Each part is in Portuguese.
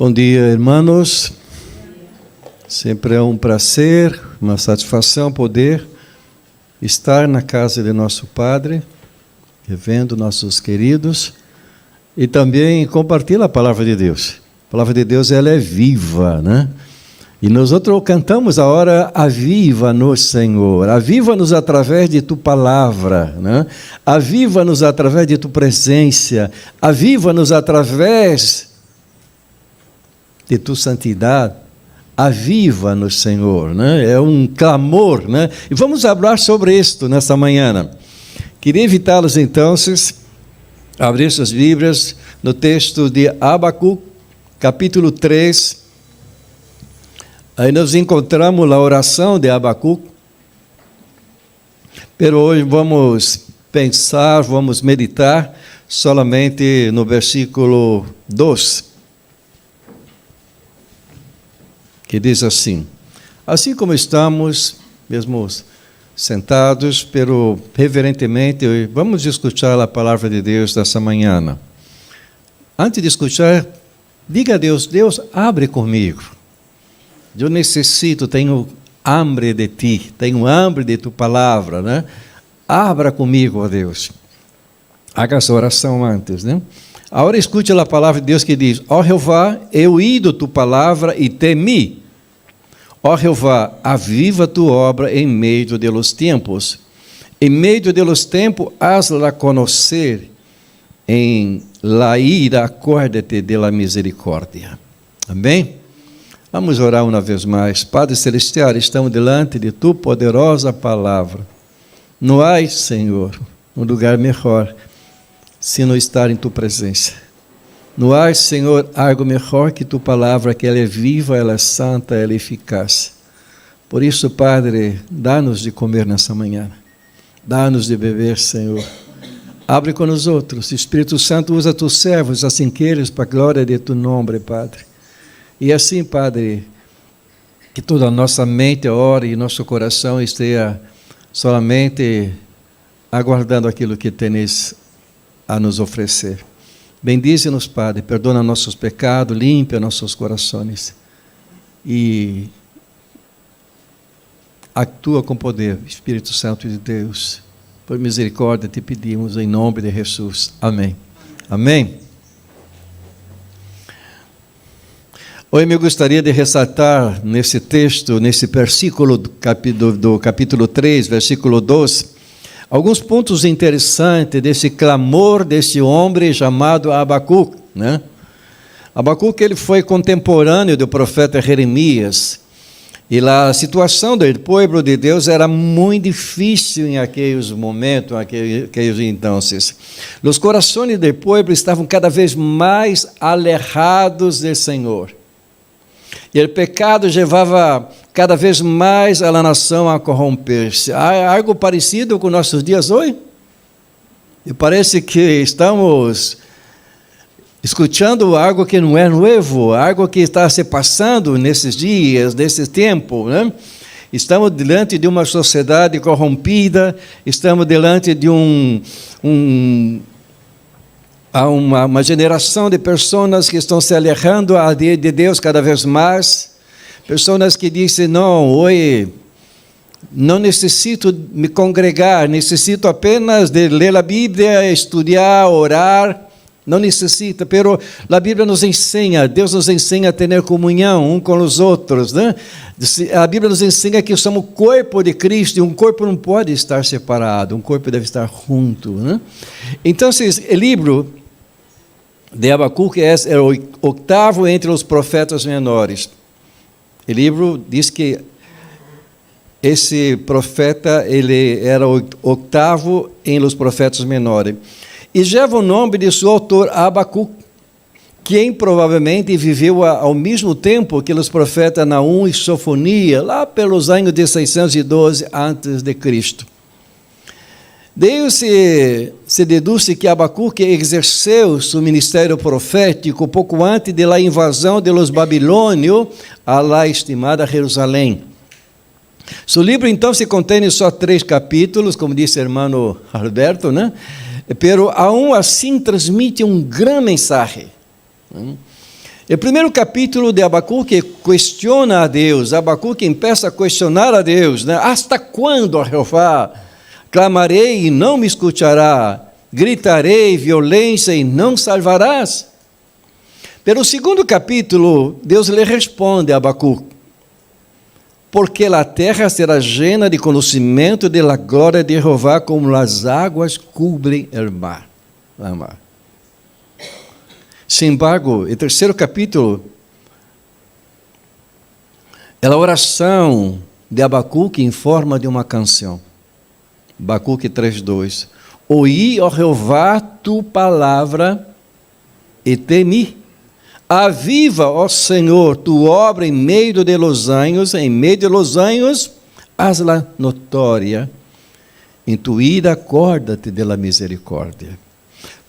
Bom dia, irmãos. Sempre é um prazer, uma satisfação poder estar na casa de nosso Padre, revendo nossos queridos e também compartilhar a palavra de Deus. A palavra de Deus, ela é viva, né? E nós outros cantamos a hora aviva-nos, Senhor, aviva-nos através de Tu palavra, né? Aviva-nos através de Tu presença, aviva-nos através de Tu santidade, aviva-nos, Senhor, né? É um clamor, né? E vamos falar sobre isto nesta manhã. Queria invitá-los, então, a abrir suas Bíblias no texto de Abacuque, capítulo 3. Aí nós encontramos a oração de Abacuque, mas hoje vamos pensar, vamos meditar solamente no versículo 2. Que diz assim: assim como estamos, mesmo sentados, pero reverentemente, vamos escutar a palavra de Deus dessa manhã. Antes de escutar, diga a Deus: Deus, abre comigo. Eu necessito, tenho hambre de Ti, tenho hambre de Tu palavra, né? Abra comigo, ó Deus. Haga essa oração antes, né? Agora escute a palavra de Deus que diz: ó Jeová, eu ido Tu palavra e temi. Ó Jeová, aviva Tu obra em meio de los tempos. Em meio de los tempos, haz-la conhecer. Em la ira, acorda-te de la misericórdia. Amém? Vamos orar uma vez mais. Padre Celestial, estamos diante de Tu poderosa palavra. Não há, Senhor, um lugar melhor se não estar em Tu presença. Não há, Senhor, algo melhor que Tu palavra, que ela é viva, ela é santa, ela é eficaz. Por isso, Padre, dá-nos de comer nessa manhã. Dá-nos de beber, Senhor. Abre com os outros. Espírito Santo, usa Tus servos, assim queres, para a glória de Tu nome, Padre. E assim, Padre, que toda a nossa mente ore e nosso coração esteja solamente aguardando aquilo que tenes a nos oferecer. Bendize-nos, Padre, perdona nossos pecados, limpa nossos corações e atua com poder, Espírito Santo de Deus. Por misericórdia te pedimos em nome de Jesus. Amém. Amém. Hoje eu gostaria de ressaltar nesse texto, nesse versículo do capítulo 3, versículo 2, alguns pontos interessantes desse clamor desse homem chamado Abacuque, né? Abacuque, ele foi contemporâneo do profeta Jeremias, e a situação do povo de Deus era muito difícil em aqueles momentos, aqueles então. Os corações do povo estavam cada vez mais alejados do Senhor. E o pecado levava cada vez mais a nação a corromper-se. Há algo parecido com nossos dias hoje? E parece que estamos escutando algo que não é novo, algo que está se passando nesses dias, nesse tempo, né? Estamos diante de uma sociedade corrompida, estamos diante de uma geração de pessoas que estão se alejando de Deus cada vez mais, pessoas que dizem: não, hoje não necessito me congregar, necessito apenas de ler a Bíblia, estudar, orar, não necessita, pero a Bíblia nos ensina, Deus nos ensina a ter comunhão um com os outros, né? A Bíblia nos ensina que somos o corpo de Cristo, e um corpo não pode estar separado, um corpo deve estar junto, né? Então, o livro de Abacuque é o oitavo entre os profetas menores. O livro diz que esse profeta, ele era o oitavo entre os profetas menores. E leva o nome de seu autor, Abacuque, quem provavelmente viveu ao mesmo tempo que os profetas Naum e Sofonia, lá pelos anos de 612 a.C. Deus se deduz que Abacuque exerceu seu ministério profético pouco antes da invasão dos babilônios a lá estimada Jerusalém. Seu livro, então, se contém só 3 capítulos, como disse o irmão Alberto, né? Pero aún assim transmite um grande mensagem. O primeiro capítulo de Abacuque questiona a Deus. Abacuque começa a questionar a Deus, né? Hasta quando, ó Jeová, clamarei e não me escutará, gritarei violência e não salvarás? Pelo segundo capítulo, Deus lhe responde a Abacuque: porque a terra será llena de conhecimento de la glória de Jeová, como as águas cobrem o mar. Sin embargo, o terceiro capítulo é a oração de Abacuque em forma de uma canção. Abacuque 3:2. Ouí, ó Jeová, tu palavra e temi. Aviva, ó Senhor, tu obra em meio de los anos, hazla notória. Em tu ira, acorda-te de la misericórdia.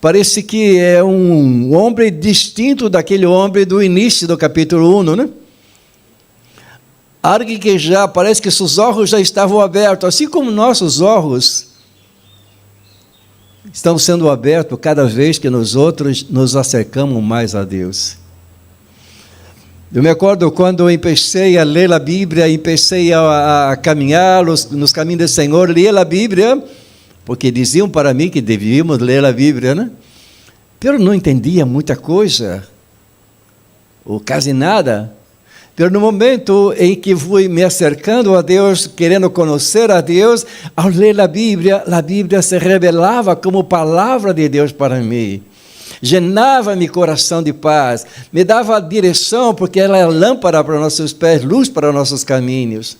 Parece que é um homem distinto daquele homem do início do capítulo 1, né? Alguém que já, parece que seus olhos já estavam abertos, assim como nossos olhos estão sendo abertos cada vez que nós outros nos acercamos mais a Deus. Eu me acordo quando eu comecei a ler a Bíblia, comecei a caminhar nos caminhos do Senhor, ler a Bíblia, porque diziam para mim que devíamos ler a Bíblia, né? Mas não entendia muita coisa, ou quase nada. Mas no momento em que fui me acercando a Deus, querendo conhecer a Deus, ao ler a Bíblia se revelava como palavra de Deus para mim. Llenava meu coração de paz, me dava direção, porque ela é lâmpada para nossos pés, luz para nossos caminhos.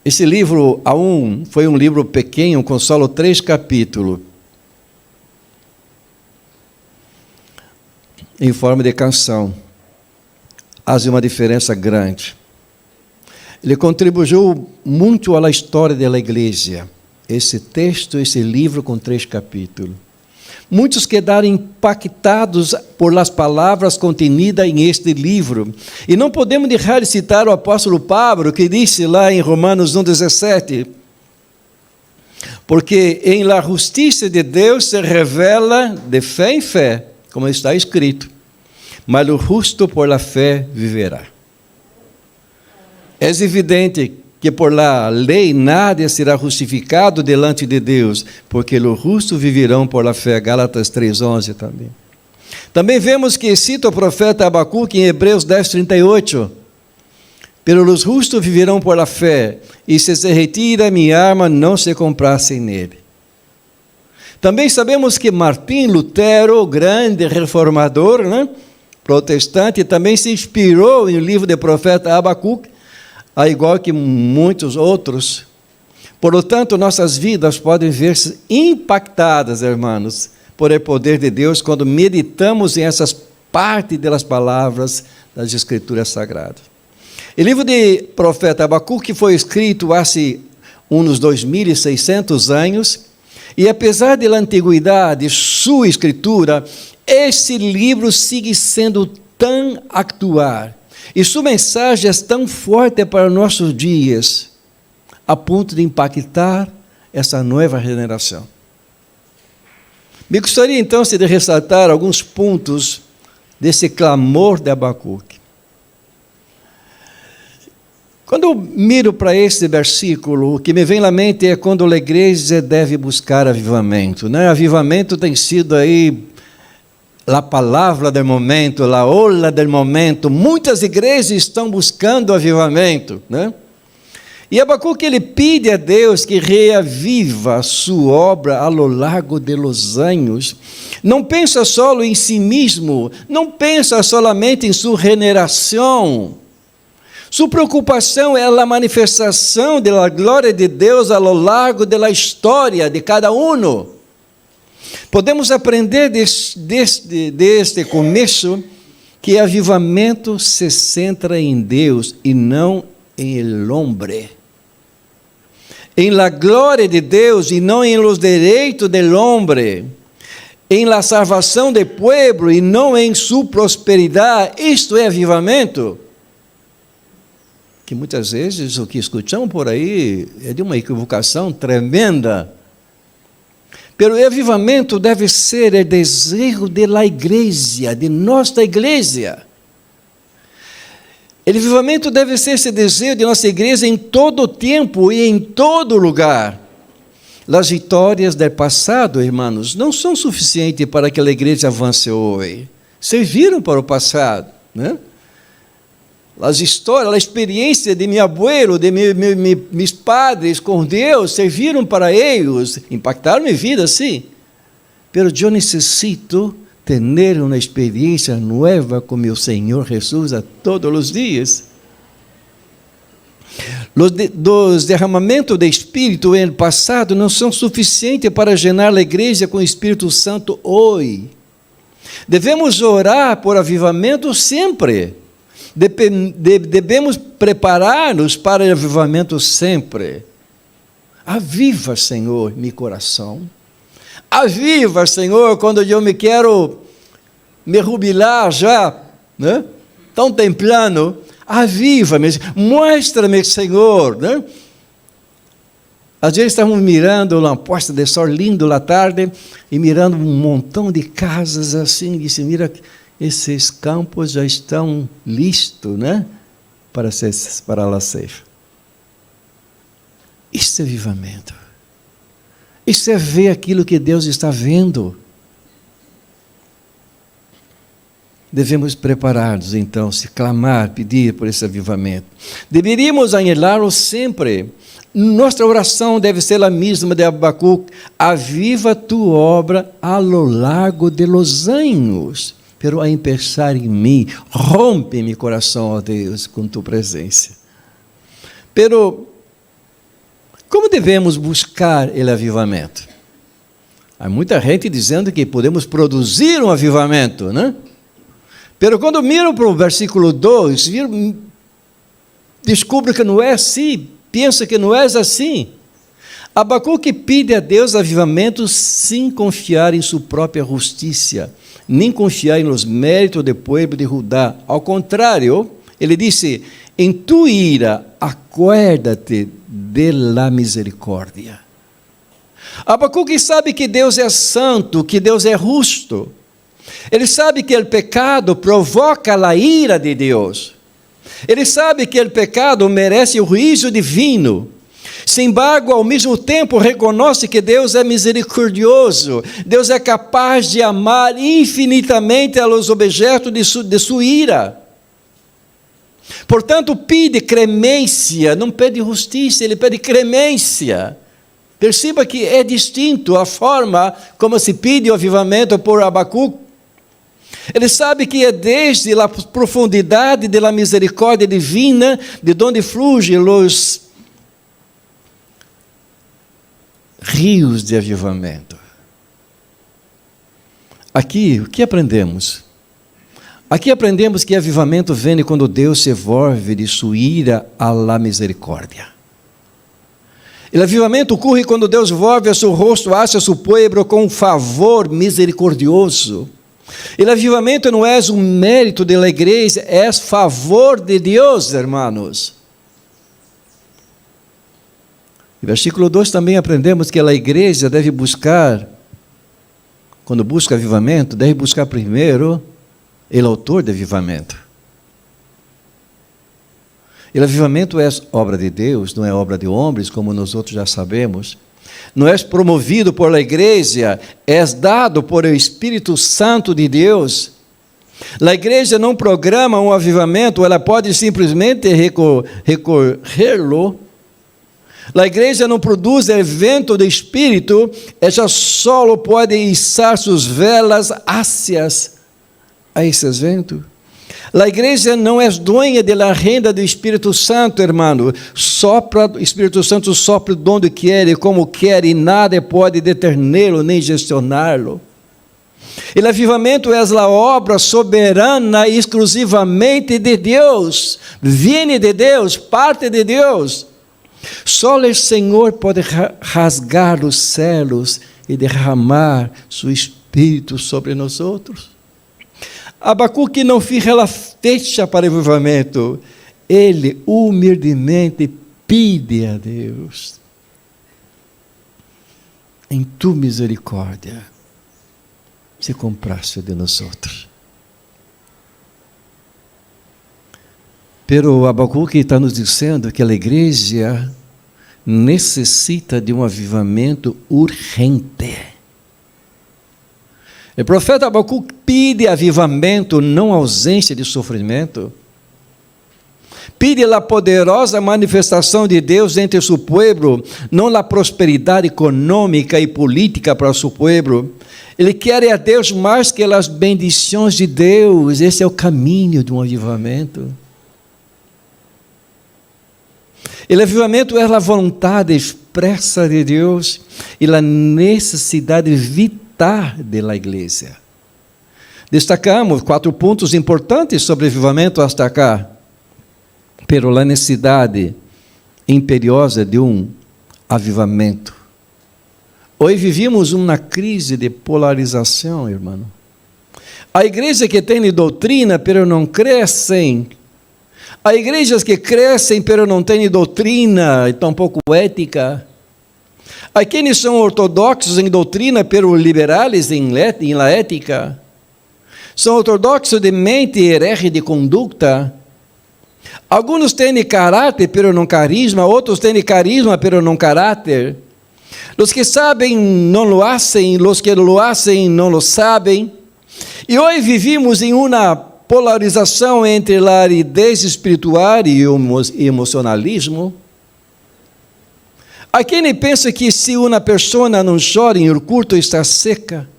Esse livro, foi um livro pequeno, com só 3 capítulos, em forma de canção. Faz uma diferença grande. Ele contribuiu muito à história da igreja. Esse texto, esse livro com 3 capítulos. Muitos quedaram impactados por as palavras contenidas em este livro. E não podemos deixar de citar o apóstolo Pablo, que disse lá em Romanos 1,17: porque em la justiça de Deus se revela de fé em fé, como está escrito, mas o justo por la fé viverá. É evidente que por la lei nada será justificado delante de Deus, porque os justos viverão por la fé. Gálatas 3:11 também. Também vemos que cita o profeta Abacuque em Hebreus 10:38. Pero os justos viverão por la fé, e se retira minha arma, não se comprasse nele. Também sabemos que Martim Lutero, o grande reformador, né, protestante, também se inspirou no livro do profeta Abacuque, a igual que muitos outros. Portanto, nossas vidas podem ver-se impactadas, irmãos, por o poder de Deus, quando meditamos em essas partes das palavras das Escrituras Sagradas. O livro do profeta Abacuque foi escrito há uns 2.600 anos, e apesar da antiguidade de sua escritura, esse livro sigue sendo tão atual, e sua mensagem é tão forte para nossos dias, a ponto de impactar essa nova geração. Me gostaria então de ressaltar alguns pontos desse clamor de Abacuque. Quando eu miro para esse versículo, o que me vem à mente é quando a igreja deve buscar avivamento, né? Avivamento tem sido aí a palavra do momento, a ola do momento. Muitas igrejas estão buscando avivamento, né? E Abacuque, ele pede a Deus que reaviva a sua obra ao longo dos anos. Não pensa só em si mesmo, não pensa solamente em sua regeneração. Sua preocupação é a manifestação da glória de Deus ao longo da história de cada um. Podemos aprender deste começo que avivamento se centra em Deus e não em el hombre. Em la glória de Deus e não em los direitos del hombre. Em la salvação do povo e não em sua prosperidade. Isto é avivamento. Que muitas vezes o que escutamos por aí é de uma equivocação tremenda. Pero o avivamento deve ser o desejo da igreja, de nossa igreja. O avivamento deve ser esse desejo de nossa igreja em todo tempo e em todo lugar. As vitórias do passado, irmãos, não são suficientes para que a igreja avance hoje. Serviram para o passado, né? As histórias, a experiência de meu abuelo, de meus padres com Deus, serviram para eles, impactaram minha vida, sim. Mas eu necessito ter uma experiência nova com meu Senhor Jesus a todos os dias. Os derramamentos de Espírito no passado não são suficientes para llenar a igreja com o Espírito Santo hoje. Devemos orar por avivamento sempre. Devemos preparar-nos para o avivamento sempre. Aviva, Senhor, meu coração. Aviva, Senhor, quando eu me quero me jubilar já, né? Tão temprano. Aviva-me, mostra-me, Senhor, né? Às vezes estamos mirando uma posta de sol lindo lá tarde e mirando um montão de casas assim, e se mira, esses campos já estão listos, né? Para a ceifa. Isso é avivamento. Isso é ver aquilo que Deus está vendo. Devemos preparar-nos, então, se clamar, pedir por esse avivamento. Deveríamos anelá-lo sempre. Nossa oração deve ser a mesma de Abacuque. Aviva tua obra a lo largo de los anos. Pero a empezar em mim, rompe meu coração, ó Deus, com tua presença. Pero, como devemos buscar o avivamento? Há muita gente dizendo que podemos produzir um avivamento, né? Pero quando miro para o versículo 2, descubro que não é assim, penso que não é assim. Abacuque pede a Deus avivamento sem confiar em sua própria justiça, nem confiar nos méritos do povo de Judá. Ao contrário, ele disse, em tu ira, acuérdate de la misericórdia. Abacuque sabe que Deus é santo, que Deus é justo. Ele sabe que o pecado provoca a ira de Deus. Ele sabe que o pecado merece o juízo divino. Sem embargo, ao mesmo tempo, reconhece que Deus é misericordioso. Deus é capaz de amar infinitamente aos objetos de sua ira. Portanto, pede clemência, não pede justiça, ele pede clemência. Perceba que é distinto a forma como se pede o avivamento por Abacuque. Ele sabe que é desde a profundidade da misericórdia divina, de onde fluem os rios de avivamento. Aqui, o que aprendemos? Aqui aprendemos que avivamento vem quando Deus se volve de sua ira à la misericórdia. O avivamento ocorre quando Deus volve a seu rosto hacia seu povo com um favor misericordioso. O avivamento não é um mérito da igreja, é favor de Deus, hermanos. No versículo 2 também aprendemos que a igreja deve buscar, quando busca avivamento, deve buscar primeiro o autor do avivamento. O avivamento é obra de Deus, não é obra de homens, como nós outros já sabemos. Não é promovido por a igreja, é dado por o Espírito Santo de Deus. A igreja não programa um avivamento, ela pode simplesmente recorrê-lo. A igreja não produz evento do Espírito, ela só pode içar suas velas ácias a esse evento. A igreja não é dueña da renda do Espírito Santo, hermano. O Espírito Santo sopra onde quer e como quer, e nada pode deterná-lo nem gestioná-lo. O avivamento é a obra soberana exclusivamente de Deus. Vem de Deus, parte de Deus. Só o Senhor pode rasgar os céus e derramar seu Espírito sobre nós outros. Abacuque não fica a fecha para o avivamento. Ele humildemente pede a Deus. em tu misericórdia, se compraste de nós outros. Pero Abacuque está nos dizendo que a igreja necessita de um avivamento urgente. O profeta Abacuque pede avivamento, não ausência de sofrimento. Pide a poderosa manifestação de Deus entre seu povo, não a prosperidade econômica e política para o seu povo. Ele quer a Deus mais que as bendições de Deus. Esse é o caminho de um avivamento. O avivamento é a vontade expressa de Deus e a necessidade vital da igreja. Destacamos 4 pontos importantes sobre o avivamento hasta cá. Pero a necessidade imperiosa de um avivamento. Hoje vivimos uma crise de polarização, irmão. Há igrejas que têm doutrina, pero não crescem. Há igrejas que crescem, pero não têm doutrina, e tampouco ética. Há quienes são ortodoxos em doutrina, pero liberais em la ética. São ortodoxos de mente e herege de conduta. Alguns têm caráter, pero não carisma. Outros têm carisma, pero não caráter. Os que sabem não lo hacen, os que lo hacen não lo sabem. E hoje vivimos em uma polarização entre a aridez espiritual e o emocionalismo. Há quem pensa que se uma pessoa não chora, o culto está seca.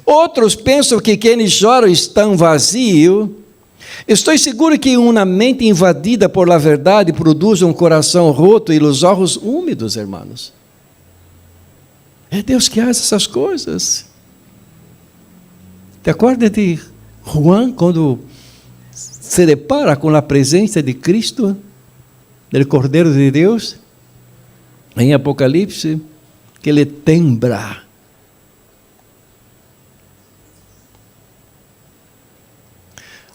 Outros pensam que quem chora está vazio. Estou seguro que uma mente invadida por la verdade produz um coração roto e os olhos úmidos, irmãos. É Deus que faz essas coisas. Te acordas de Juan, quando se depara com a presença de Cristo, do Cordeiro de Deus, em Apocalipse, que ele tembra.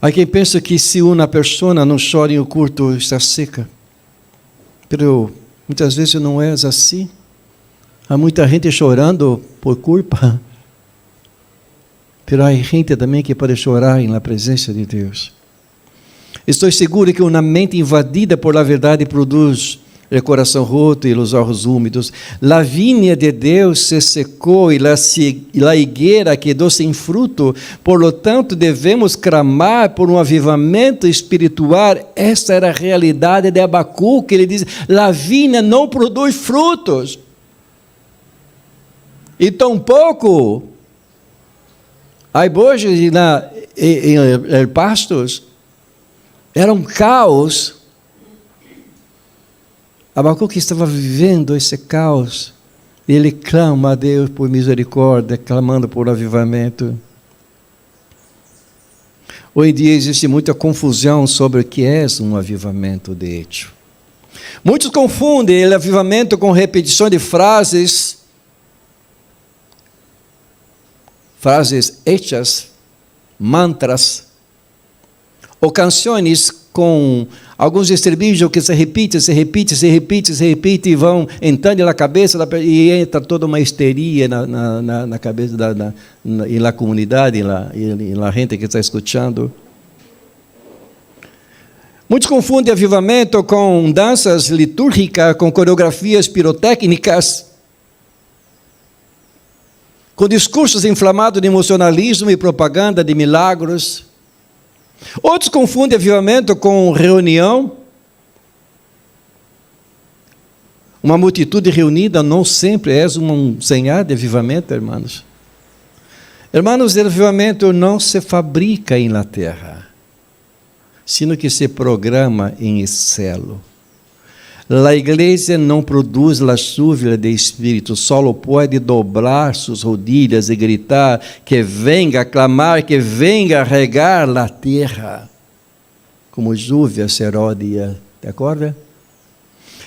Há quem pensa que se uma pessoa não chora em o culto, está seca. Mas muitas vezes não é assim. Há muita gente chorando por culpa. Mas há gente também que pode chorar na presença de Deus. Estou seguro que uma mente invadida por la verdade produz o coração roto e os olhos úmidos. A vinha de Deus se secou e a higuera quedou sem fruto. Por lo tanto, devemos clamar por um avivamento espiritual. Esta era a realidade de Abacuque. Ele diz: a vinha não produz frutos. E tampouco há bois em pastos. Era um caos. Abacuque estava vivendo esse caos. E ele clama a Deus por misericórdia, clamando por avivamento. Hoje em dia existe muita confusão sobre o que é um avivamento de hecho. Muitos confundem o avivamento com repetição de frases hechas, mantras, ou canções com alguns estribilhos que se repite e vão entrando na cabeça e entra toda uma histeria na cabeça e na comunidade e na gente que está escutando. Muitos confundem avivamento com danças litúrgicas, com coreografias pirotécnicas, com discursos inflamados de emocionalismo e propaganda de milagres. Outros confundem avivamento com reunião. Uma multitude reunida não sempre é um sinal de avivamento, irmãos. Irmãos, o avivamento não se fabrica na terra, sino que se programa em céu. A igreja não produz a chuva de Espírito, só pode dobrar suas rodilhas e gritar que venga clamar, que venga regar a terra, como lluvia seródia. Te acorda?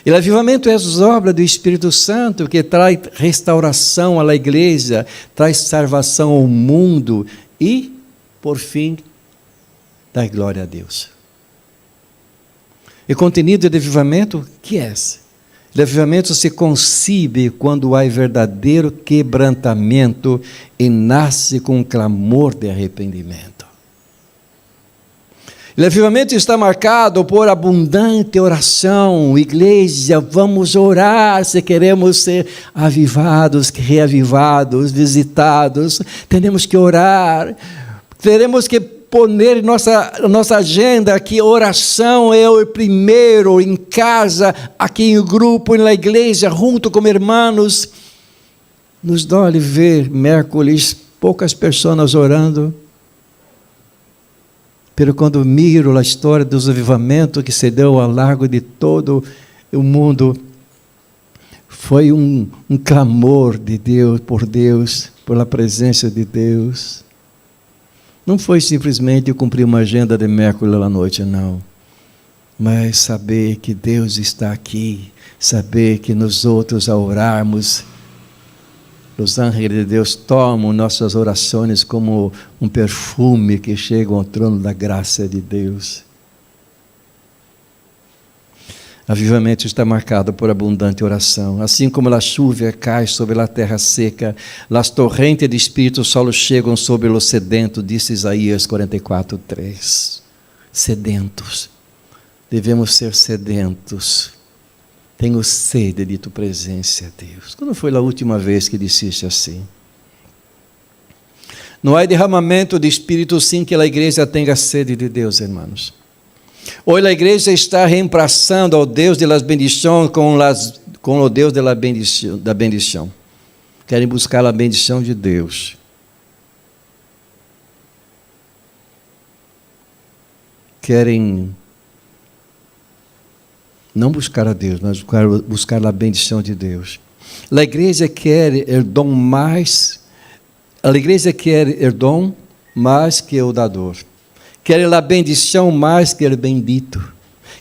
E o avivamento é a obra do Espírito Santo que traz restauração à igreja, traz salvação ao mundo e, por fim, dá glória a Deus. E contenido de avivamento, que é? O avivamento se concibe quando há verdadeiro quebrantamento e nasce com um clamor de arrependimento. O avivamento está marcado por abundante oração. Igreja, vamos orar se queremos ser avivados, reavivados, visitados. Temos que orar. Teremos que poner em nossa agenda que oração é o primeiro, em casa, aqui em grupo, na igreja, junto com irmãos. Nos dói ver miércoles poucas pessoas orando. Pero quando miro a história dos avivamentos que se deu ao largo de todo o mundo, foi um clamor de Deus, por a presença de Deus. Não foi simplesmente cumprir uma agenda de miércoles à noite, não. Mas saber que Deus está aqui, saber que nós outros, ao orarmos, os anjos de Deus tomam nossas orações como um perfume que chega ao trono da graça de Deus. Avivamento está marcado por abundante oração. Assim como a chuva cai sobre a terra seca, as torrentes de Espírito solo chegam sobre os sedentos, disse Isaías 44:3. Sedentos. Devemos ser sedentos. Tenho sede de tua presença, Deus. Quando foi a última vez que disseste assim? Não há derramamento de Espírito sem que a igreja tenha sede de Deus, irmãos. Hoje a igreja está reemplaçando ao Deus de las bendições com o Deus da bendição. Querem buscar a bendição de Deus. Querem não buscar a Deus, mas buscar a bendição de Deus. A igreja quer o dom mais, a igreja quer o dom mais que o dador. Quer a bendição mais que o bendito.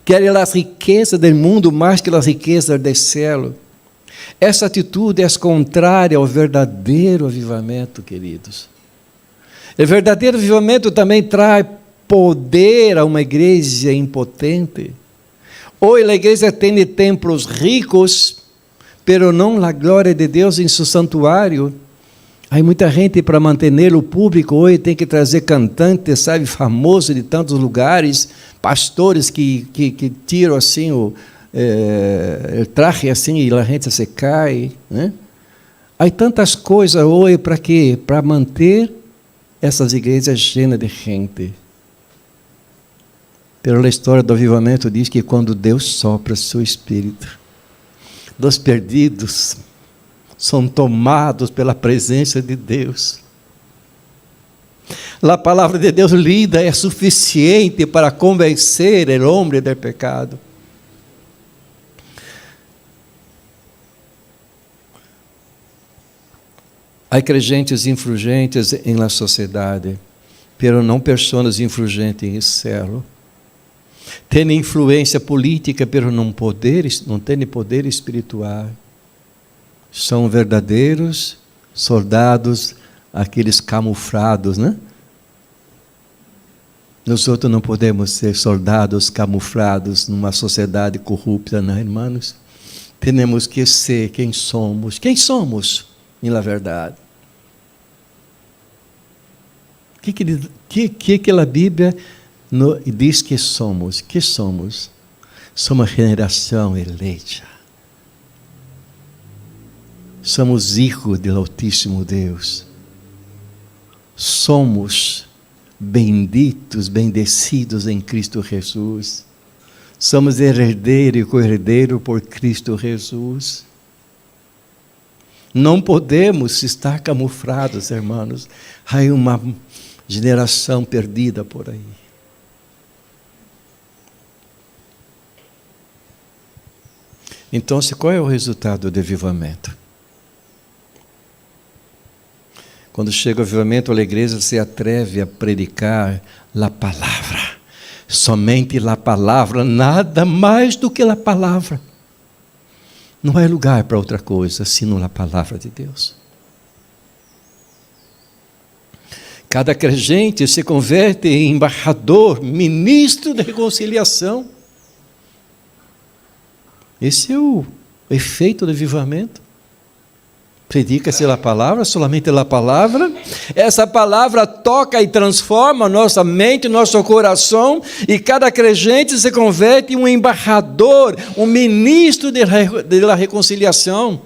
Quer as riquezas do mundo mais que as riquezas do céu. Essa atitude é contrária ao verdadeiro avivamento, queridos. O verdadeiro avivamento também traz poder a uma igreja impotente. Hoje a igreja tem templos ricos, pero não a glória de Deus em seu santuário. Há muita gente para manter o público. Hoje tem que trazer cantantes, sabe, famosos de tantos lugares, pastores que tiram assim o traje assim e a gente se cai, né? Há tantas coisas hoje para quê? Para manter essas igrejas cheias de gente. Pela história do avivamento diz que quando Deus sopra seu Espírito, dos perdidos são tomados pela presença de Deus. A palavra de Deus lida é suficiente para convencer o homem do pecado. Há crentes influentes em la sociedade, pero não pessoas influentes em céu. Tem influência política, pero não tem poder espiritual. São verdadeiros soldados, aqueles camuflados, né? Nós outros não podemos ser soldados camuflados numa sociedade corrupta, não, irmãos? Temos que ser quem somos. Quem somos, na verdade? O que a Bíblia diz que somos? Que somos? Somos a geração eleita. Somos hijos do Altíssimo Deus. Somos benditos, bendecidos em Cristo Jesus. Somos herdeiro e co-herdeiro por Cristo Jesus. Não podemos estar camuflados, irmãos. Há uma geração perdida por aí. Então, qual é o resultado do avivamento? Quando chega o avivamento, a igreja se atreve a predicar a palavra. Somente a palavra, nada mais do que a palavra. Não há lugar para outra coisa, senão a palavra de Deus. Cada crente se converte em embaixador, ministro de reconciliação. Esse é o O efeito do avivamento. Predica-se a palavra, solamente a palavra. Essa palavra toca e transforma nossa mente, nosso coração, e cada crente se converte em um embaixador, um ministro da reconciliação.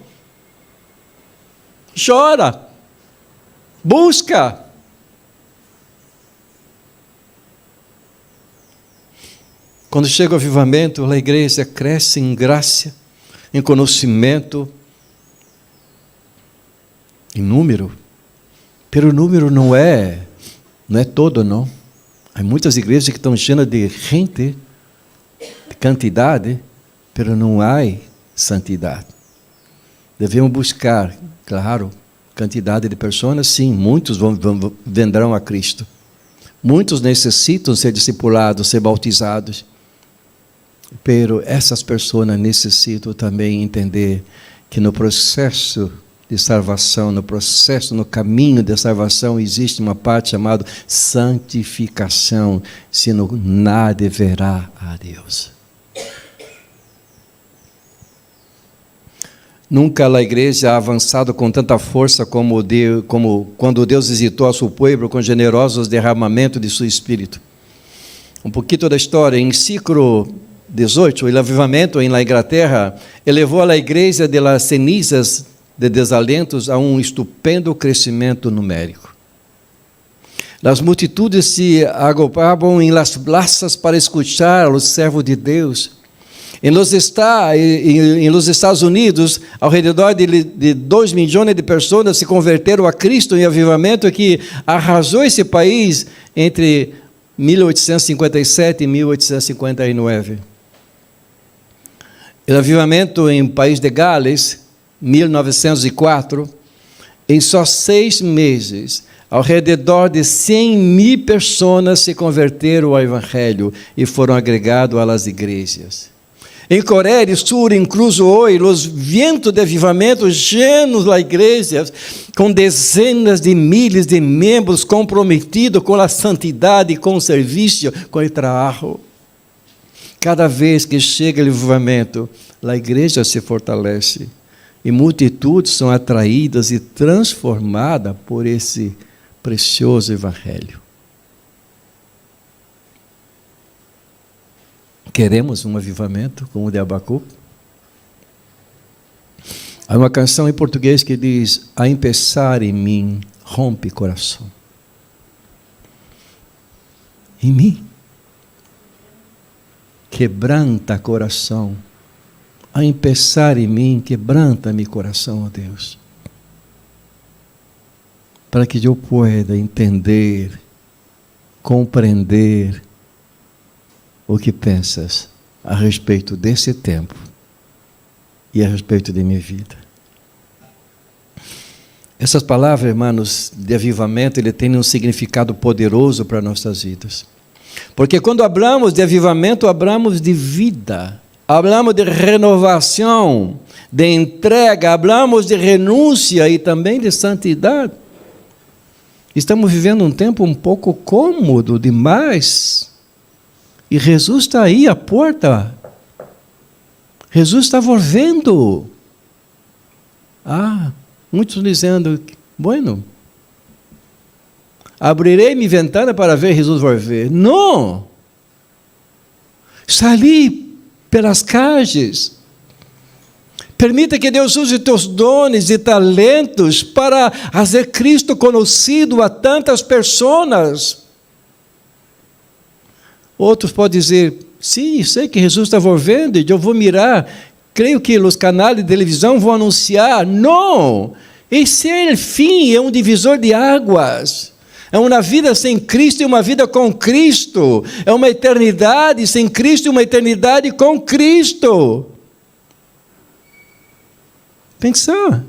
Chora, busca. Quando chega o avivamento, a igreja cresce em graça, em conhecimento, em número. Pero o número não é todo, não. Há muitas igrejas que estão cheias de gente, de quantidade, pero não há santidade. Devemos buscar, claro, quantidade de pessoas, sim, muitos vendrão a Cristo. Muitos necessitam ser discipulados, ser bautizados. Pero essas pessoas necessitam também entender que no processo de salvação, no caminho de salvação, existe uma parte chamada santificação, senão nada verá a Deus. Nunca a igreja ha avançado com tanta força como quando Deus visitou a seu povo com generosos derramamentos de seu Espírito. Um pouquinho da história, em século 18, o avivamento na Inglaterra elevou a igreja de las cenizas de desalentos a um estupendo crescimento numérico. As multitudes se agrupavam em las plazas para escuchar os servos de Deus. Em los Estados Unidos, ao redor de 2 milhões de pessoas se converteram a Cristo em avivamento que arrasou esse país entre 1857 e 1859. O avivamento em país de Gales, 1904, em só 6 meses, ao redor de 100.000 pessoas se converteram ao Evangelho e foram agregados às igrejas. Em Coreia do Sul, incluso hoje, os ventos de avivamento llenos as igrejas, com dezenas de milhares de membros comprometidos com a santidade, com o serviço, com o trabalho. Cada vez que chega o avivamento, a igreja se fortalece. E multitudes são atraídas e transformadas por esse precioso Evangelho. Queremos um avivamento como o de Abacuque? Há uma canção em português que diz: a empezar em mim, rompe coração. Em mim. Quebranta coração. A empezar em mim, quebranta-me coração, ó Deus. Para que eu pueda entender, compreender o que pensas a respeito desse tempo e a respeito de minha vida. Essas palavras, irmãos, de avivamento, ele tem um significado poderoso para nossas vidas. Porque quando hablamos de avivamento, hablamos de vida. Hablamos de renovação, de entrega, hablamos de renúncia e também de santidade. Estamos vivendo um tempo um pouco cômodo demais. E Jesus está aí à porta. Jesus está volvendo. Muitos dizendo, bueno, abrirei minha ventana para ver Jesus volver. Não! Está ali pelas calles. Permita que Deus use teus dons e talentos para fazer Cristo conhecido a tantas pessoas. Outros podem dizer, sim, sei que Jesus está volvendo, e eu vou mirar, creio que os canais de televisão vão anunciar. Não! Esse é o fim, é um divisor de águas. É uma vida sem Cristo e uma vida com Cristo. É uma eternidade sem Cristo e uma eternidade com Cristo. Pensar.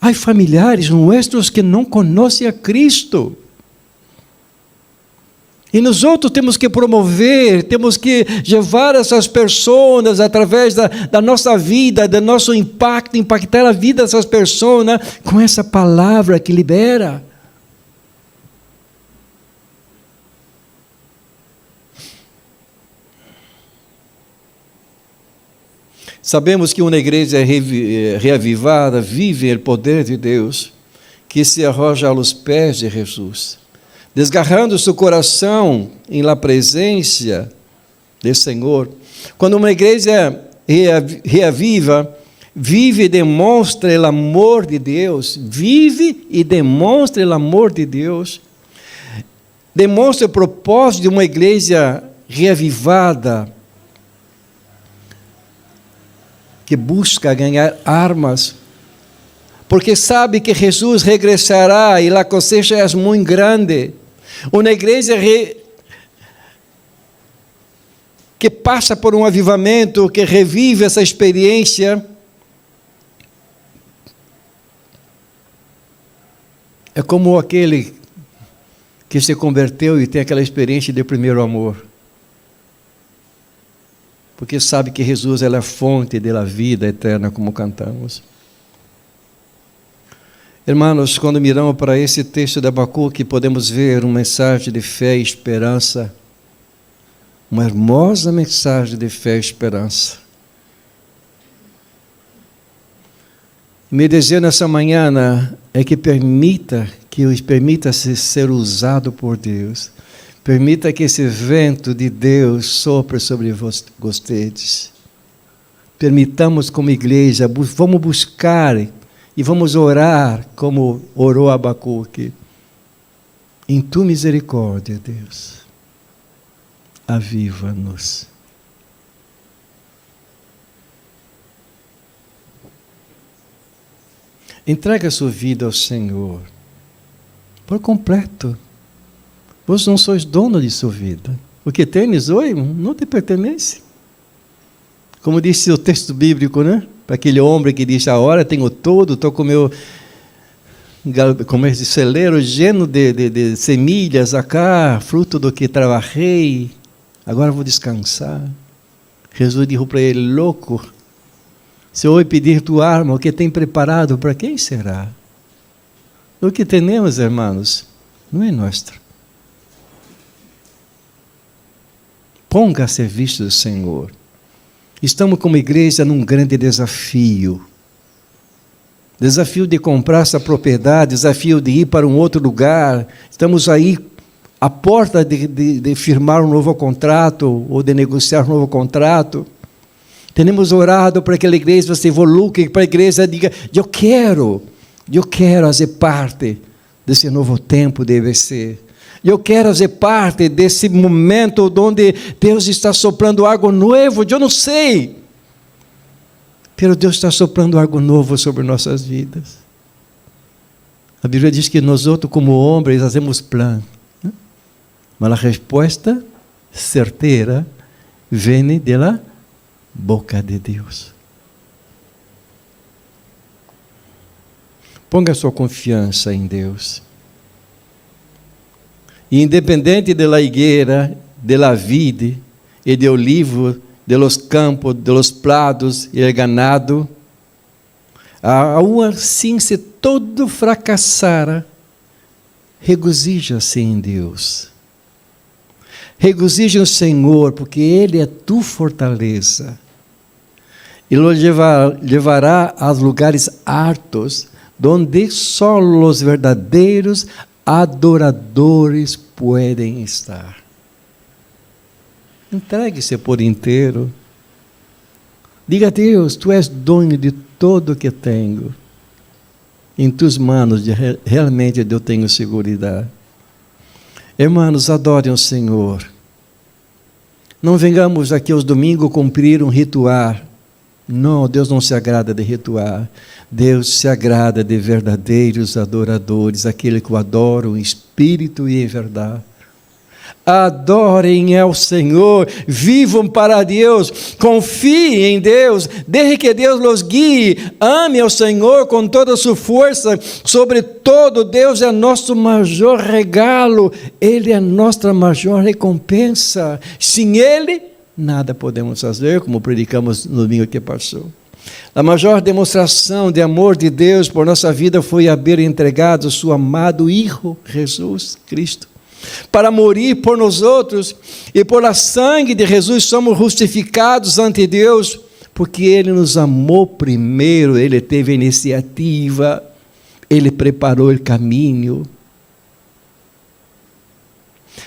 Há familiares nossos que não conhecem a Cristo. E nós outros temos que promover, temos que levar essas pessoas através da nossa vida, do nosso impacto, impactar a vida dessas pessoas com essa palavra que libera. Sabemos que uma igreja reavivada vive o poder de Deus, que se arroja aos pés de Jesus, desgarrando seu coração em la presença do Senhor. Quando uma igreja reaviva, vive e demonstra o amor de Deus, vive e demonstra o amor de Deus, demonstra o propósito de uma igreja reavivada, que busca ganhar armas, porque sabe que Jesus regressará e a cosecha é muito grande. Uma igreja que passa por um avivamento, que revive essa experiência, é como aquele que se converteu e tem aquela experiência de primeiro amor. Porque sabe que Jesus é a fonte da vida eterna, como cantamos. Irmãos, quando miramos para esse texto de Abacuque, podemos ver uma mensagem de fé e esperança, uma hermosa mensagem de fé e esperança. Meu desejo nessa manhã é que permita-se ser usado por Deus. Permita que esse vento de Deus sopre sobre vocês. Permitamos como igreja, vamos buscar e vamos orar como orou Abacuque. Em tua misericórdia, Deus, aviva-nos. Entrega a sua vida ao Senhor, por completo. Vós não sois dono de sua vida. O que tens hoje não te pertence. Como disse o texto bíblico, né? Para aquele homem que diz, agora tenho tudo, estou com meu celeiro lleno de semilhas acá, fruto do que trabalhei, agora vou descansar. Jesus disse para ele, louco, se eu hoje pedir tua arma, o que tem preparado, para quem será? O que temos, irmãos, não é nosso. Ponga a serviço do Senhor. Estamos como igreja num grande desafio. Desafio de comprar essa propriedade, desafio de ir para um outro lugar. Estamos aí à porta de firmar um novo contrato ou de negociar um novo contrato. Temos orado para que a igreja se evolua, que para a igreja diga, eu quero fazer parte desse novo tempo de EBC. Eu quero fazer parte desse momento onde Deus está soprando algo novo. Eu não sei, mas Deus está soprando algo novo sobre nossas vidas. A Bíblia diz que nós outros, como homens, fazemos plano, né? Mas a resposta certeira vem da boca de Deus. Ponga sua confiança em Deus. E independente da higueira, da vide e do olivo, de los campos, de los prados e el ganado, aún assim, se todo fracassara, regozija-se em Deus. Regozija o Senhor, porque Ele é tu fortaleza. E lo levará a lugares altos, donde só os verdadeiros adoradores podem estar. Entregue-se por inteiro. Diga a Deus, tu és dono de tudo que tenho. Em tuas mãos realmente eu tenho segurança. Irmãos, adorem o Senhor. Não venhamos aqui aos domingos cumprir um ritual. Não, Deus não se agrada de ritual. Deus se agrada de verdadeiros adoradores, aqueles que o adoram em espírito e em verdade. Adorem ao Senhor, vivam para Deus, confiem em Deus, deixe que Deus los guie, ame ao Senhor com toda a sua força, sobretudo Deus é nosso maior regalo, Ele é nossa maior recompensa, sem Ele, nada podemos fazer, como predicamos no domingo que passou. A maior demonstração de amor de Deus por nossa vida foi haver entregado seu amado Filho, Jesus Cristo, para morir por nós outros, e por a sangue de Jesus somos justificados ante Deus, Porque Ele nos amou primeiro, Ele teve a iniciativa, Ele preparou o caminho.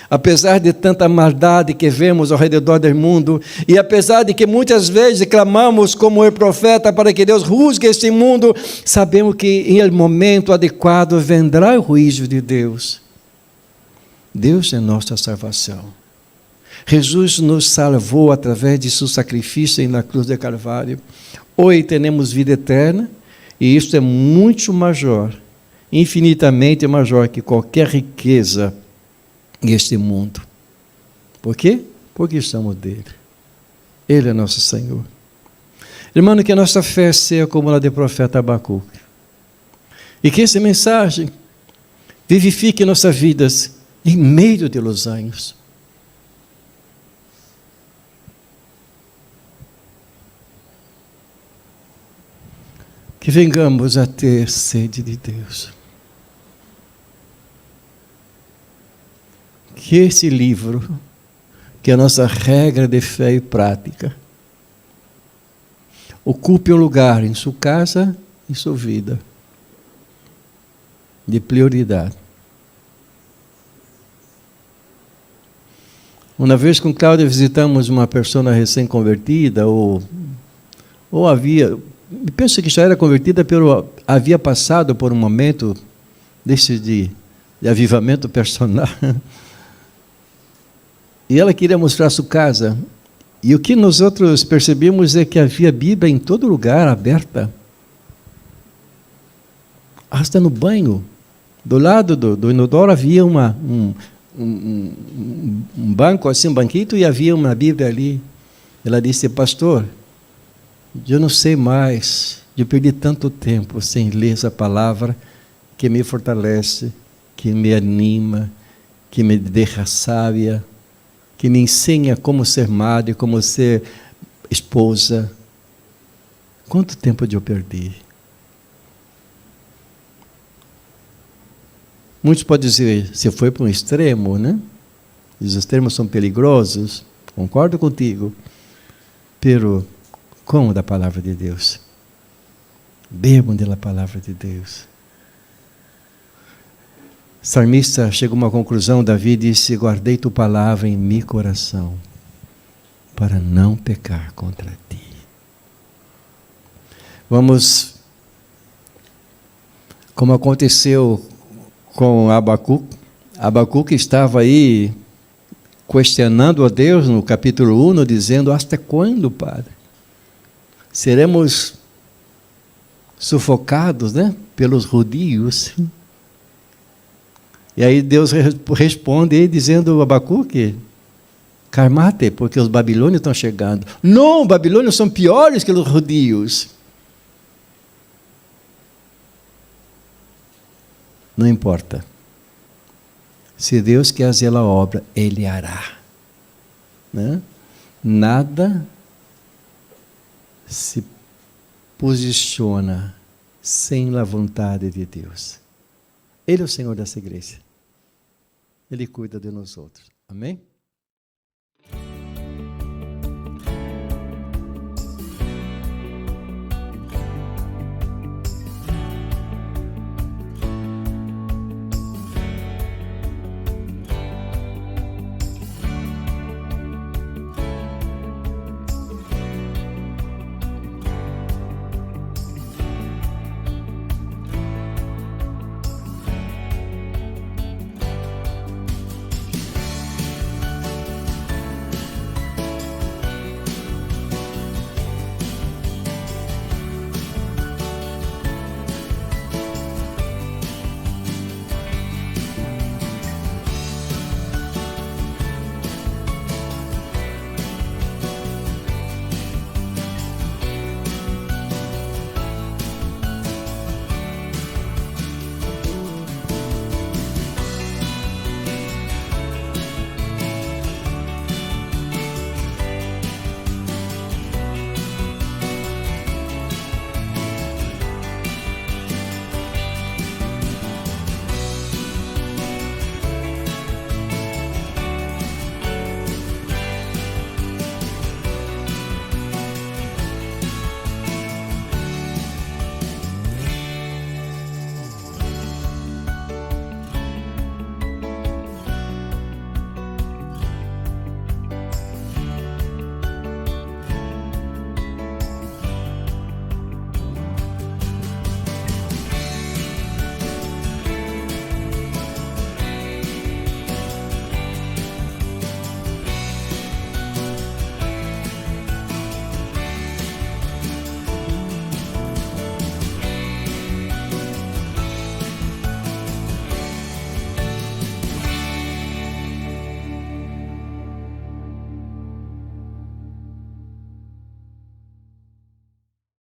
Apesar de tanta maldade que vemos ao redor do mundo, e apesar de que muitas vezes clamamos como o profeta para que Deus rusgue este mundo, sabemos que em um momento adequado vendrá o juízo de Deus. Deus é nossa salvação. Jesus nos salvou através de seu sacrifício na cruz de Calvário. Hoje temos vida eterna, e isso é muito maior, infinitamente maior que qualquer riqueza neste mundo. Por quê? Porque somos dele. Ele é nosso Senhor. Irmão, que a nossa fé seja como a do profeta Abacuque. E que essa mensagem vivifique nossas vidas em meio dos anos. Que venhamos a ter sede de Deus. Que esse livro, que é a nossa regra de fé e prática, ocupe um lugar em sua casa e sua vida de prioridade. Uma vez com Cláudia visitamos uma pessoa recém-convertida, ou havia, penso que já era convertida, havia passado por um momento desse de avivamento personal. E ela queria mostrar sua casa. E o que nós outros percebemos é que havia Bíblia em todo lugar, aberta. Hasta no banho. Do lado do inodoro havia um banco, assim, um banquito, e havia uma Bíblia ali. Ela disse: pastor, eu não sei mais, eu perdi tanto tempo sem ler essa palavra que me fortalece, que me anima, que me deixa sábia, que me ensina como ser madre, como ser esposa. Quanto tempo eu perdi? Muitos podem dizer, você foi para um extremo, né? Os extremos são perigosos, concordo contigo. Pero, como da palavra de Deus? Bebam da palavra de Deus. O salmista chegou a uma conclusão, Davi disse: guardei tua palavra em meu coração, para não pecar contra ti. Vamos, como aconteceu com Abacuque. Abacuque estava aí questionando a Deus no capítulo 1, dizendo: hasta quando, Padre? Seremos sufocados, né, pelos judeus? E aí Deus responde dizendo: Abacuque, calma-te, porque os babilônios estão chegando. Não, os babilônios são piores que os judeus. Não importa. Se Deus quer fazer a obra, Ele hará. Né? Nada se posiciona sem a vontade de Deus. Ele é o Senhor dessa igreja. Ele cuida de nós outros. Amém?